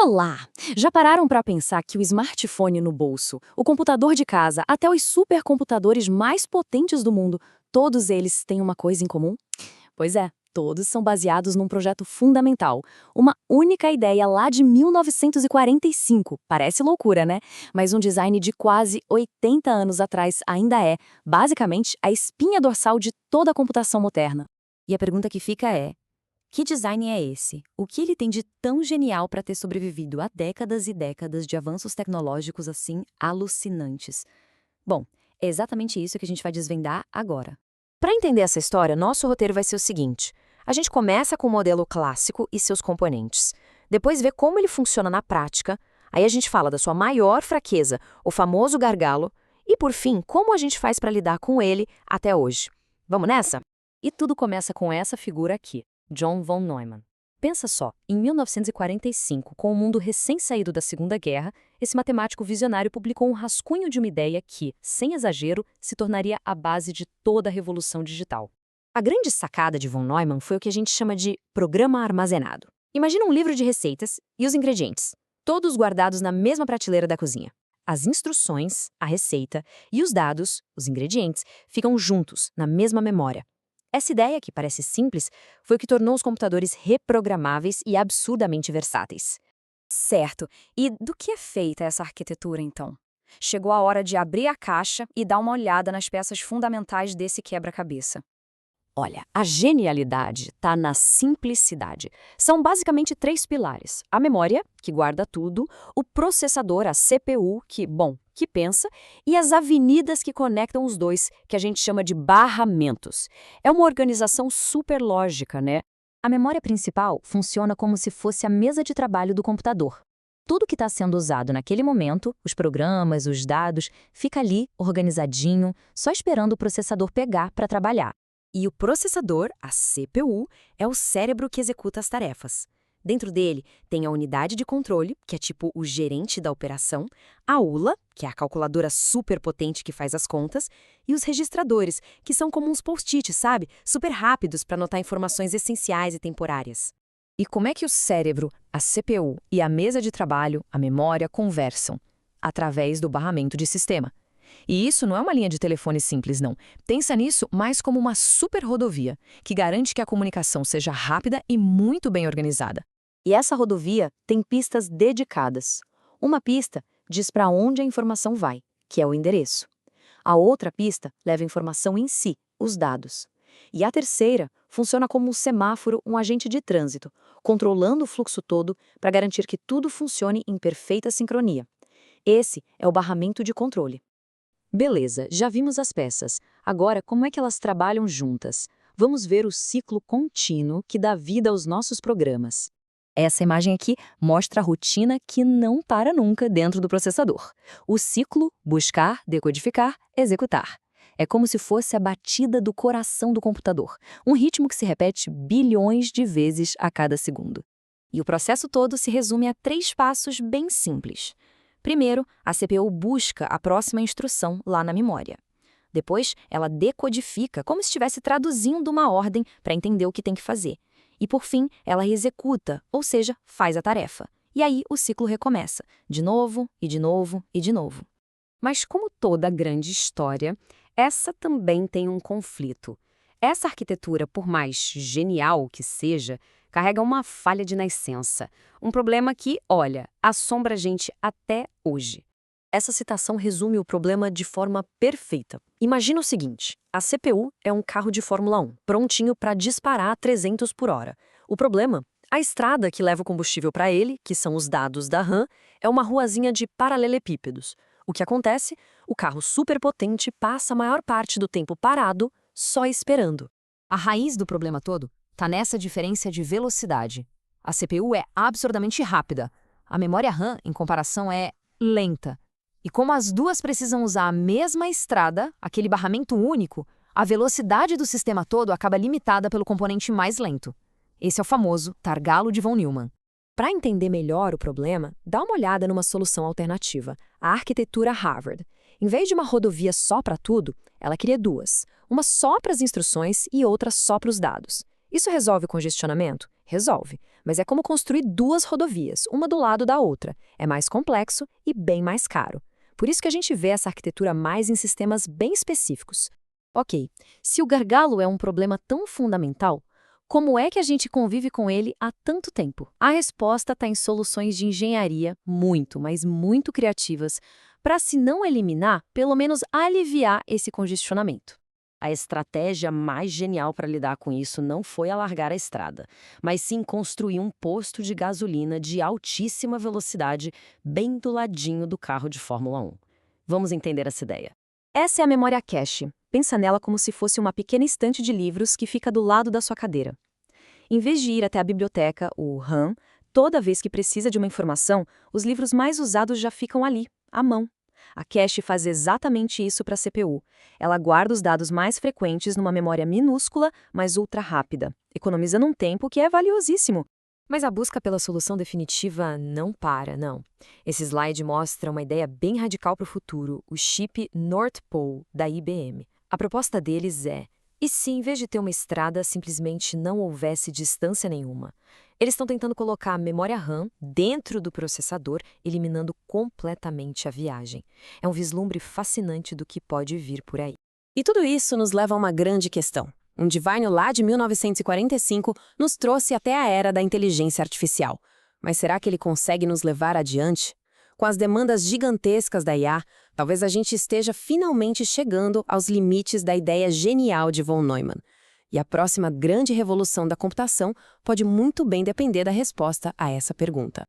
Olá! Já pararam para pensar que o smartphone no bolso, o computador de casa, até os supercomputadores mais potentes do mundo, todos eles têm uma coisa em comum? Pois é, todos são baseados num projeto fundamental, uma única ideia lá de 1945. Parece loucura, né? Mas um design de quase 80 anos atrás ainda é, basicamente, a espinha dorsal de toda a computação moderna. E a pergunta que fica é: que design é esse? O que ele tem de tão genial para ter sobrevivido a décadas e décadas de avanços tecnológicos assim alucinantes? Bom, é exatamente isso que a gente vai desvendar agora. Para entender essa história, nosso roteiro vai ser o seguinte: a gente começa com o modelo clássico e seus componentes. Depois vê como ele funciona na prática. Aí a gente fala da sua maior fraqueza, o famoso gargalo. E por fim, como a gente faz para lidar com ele até hoje. Vamos nessa? E tudo começa com essa figura aqui. John von Neumann. Pensa só, em 1945, com o mundo recém-saído da Segunda Guerra, esse matemático visionário publicou um rascunho de uma ideia que, sem exagero, se tornaria a base de toda a revolução digital. A grande sacada de von Neumann foi o que a gente chama de programa armazenado. Imagina um livro de receitas e os ingredientes, todos guardados na mesma prateleira da cozinha. As instruções, a receita e os dados, os ingredientes, ficam juntos, na mesma memória. Essa ideia, que parece simples, foi o que tornou os computadores reprogramáveis e absurdamente versáteis. Certo. E do que é feita essa arquitetura, então? Chegou a hora de abrir a caixa e dar uma olhada nas peças fundamentais desse quebra-cabeça. Olha, a genialidade está na simplicidade. São basicamente três pilares: a memória, que guarda tudo, o processador, a CPU, que pensa, e as avenidas que conectam os dois, que a gente chama de barramentos. É uma organização super lógica, né? A memória principal funciona como se fosse a mesa de trabalho do computador. Tudo que está sendo usado naquele momento, os programas, os dados, fica ali, organizadinho, só esperando o processador pegar para trabalhar. E o processador, a CPU, é o cérebro que executa as tarefas. Dentro dele tem a unidade de controle, que é tipo o gerente da operação, a ULA, que é a calculadora super potente que faz as contas, e os registradores, que são como uns post-its, sabe? Super rápidos para anotar informações essenciais e temporárias. E como é que o cérebro, a CPU e a mesa de trabalho, a memória, conversam? Através do barramento de sistema. E isso não é uma linha de telefone simples, não. Pensa nisso mais como uma super rodovia, que garante que a comunicação seja rápida e muito bem organizada. E essa rodovia tem pistas dedicadas. Uma pista diz para onde a informação vai, que é o endereço. A outra pista leva a informação em si, os dados. E a terceira funciona como um semáforo, um agente de trânsito, controlando o fluxo todo para garantir que tudo funcione em perfeita sincronia. Esse é o barramento de controle. Beleza, já vimos as peças. Agora, como é que elas trabalham juntas? Vamos ver o ciclo contínuo que dá vida aos nossos programas. Essa imagem aqui mostra a rotina que não para nunca dentro do processador. O ciclo buscar, decodificar, executar. É como se fosse a batida do coração do computador, um ritmo que se repete bilhões de vezes a cada segundo. E o processo todo se resume a 3 passos bem simples. Primeiro, a CPU busca a próxima instrução lá na memória. Depois, ela decodifica como se estivesse traduzindo uma ordem para entender o que tem que fazer. E por fim, ela executa, ou seja, faz a tarefa. E aí o ciclo recomeça, de novo, e de novo, e de novo. Mas como toda grande história, essa também tem um conflito. Essa arquitetura, por mais genial que seja, carrega uma falha de nascença. Um problema que, olha, assombra a gente até hoje. Essa citação resume o problema de forma perfeita. Imagina o seguinte: a CPU é um carro de Fórmula 1, prontinho para disparar a 300 por hora. O problema? A estrada que leva o combustível para ele, que são os dados da RAM, é uma ruazinha de paralelepípedos. O que acontece? O carro superpotente passa a maior parte do tempo parado, só esperando. A raiz do problema todo está nessa diferença de velocidade. A CPU é absurdamente rápida. A memória RAM, em comparação, é lenta. E como as duas precisam usar a mesma estrada, aquele barramento único, a velocidade do sistema todo acaba limitada pelo componente mais lento. Esse é o famoso gargalo de von Neumann. Para entender melhor o problema, dá uma olhada numa solução alternativa, a arquitetura Harvard. Em vez de uma rodovia só para tudo, ela cria duas, uma só para as instruções e outra só para os dados. Isso resolve o congestionamento? Resolve, mas é como construir duas rodovias, uma do lado da outra. É mais complexo e bem mais caro. Por isso que a gente vê essa arquitetura mais em sistemas bem específicos. Ok, se o gargalo é um problema tão fundamental, como é que a gente convive com ele há tanto tempo? A resposta está em soluções de engenharia muito, mas muito criativas, para, se não eliminar, pelo menos aliviar esse congestionamento. A estratégia mais genial para lidar com isso não foi alargar a estrada, mas sim construir um posto de gasolina de altíssima velocidade bem do ladinho do carro de Fórmula 1. Vamos entender essa ideia. Essa é a memória cache. Pensa nela como se fosse uma pequena estante de livros que fica do lado da sua cadeira. Em vez de ir até a biblioteca, o RAM, toda vez que precisa de uma informação, os livros mais usados já ficam ali, à mão. A cache faz exatamente isso para a CPU. Ela guarda os dados mais frequentes numa memória minúscula, mas ultra rápida, economizando um tempo que é valiosíssimo. Mas a busca pela solução definitiva não para, não. Esse slide mostra uma ideia bem radical para o futuro, o chip North Pole, da IBM. A proposta deles é: e se, em vez de ter uma estrada, simplesmente não houvesse distância nenhuma? Eles estão tentando colocar a memória RAM dentro do processador, eliminando completamente a viagem. É um vislumbre fascinante do que pode vir por aí. E tudo isso nos leva a uma grande questão. Um divórcio lá de 1945 nos trouxe até a era da inteligência artificial. Mas será que ele consegue nos levar adiante? Com as demandas gigantescas da IA, talvez a gente esteja finalmente chegando aos limites da ideia genial de von Neumann. E a próxima grande revolução da computação pode muito bem depender da resposta a essa pergunta.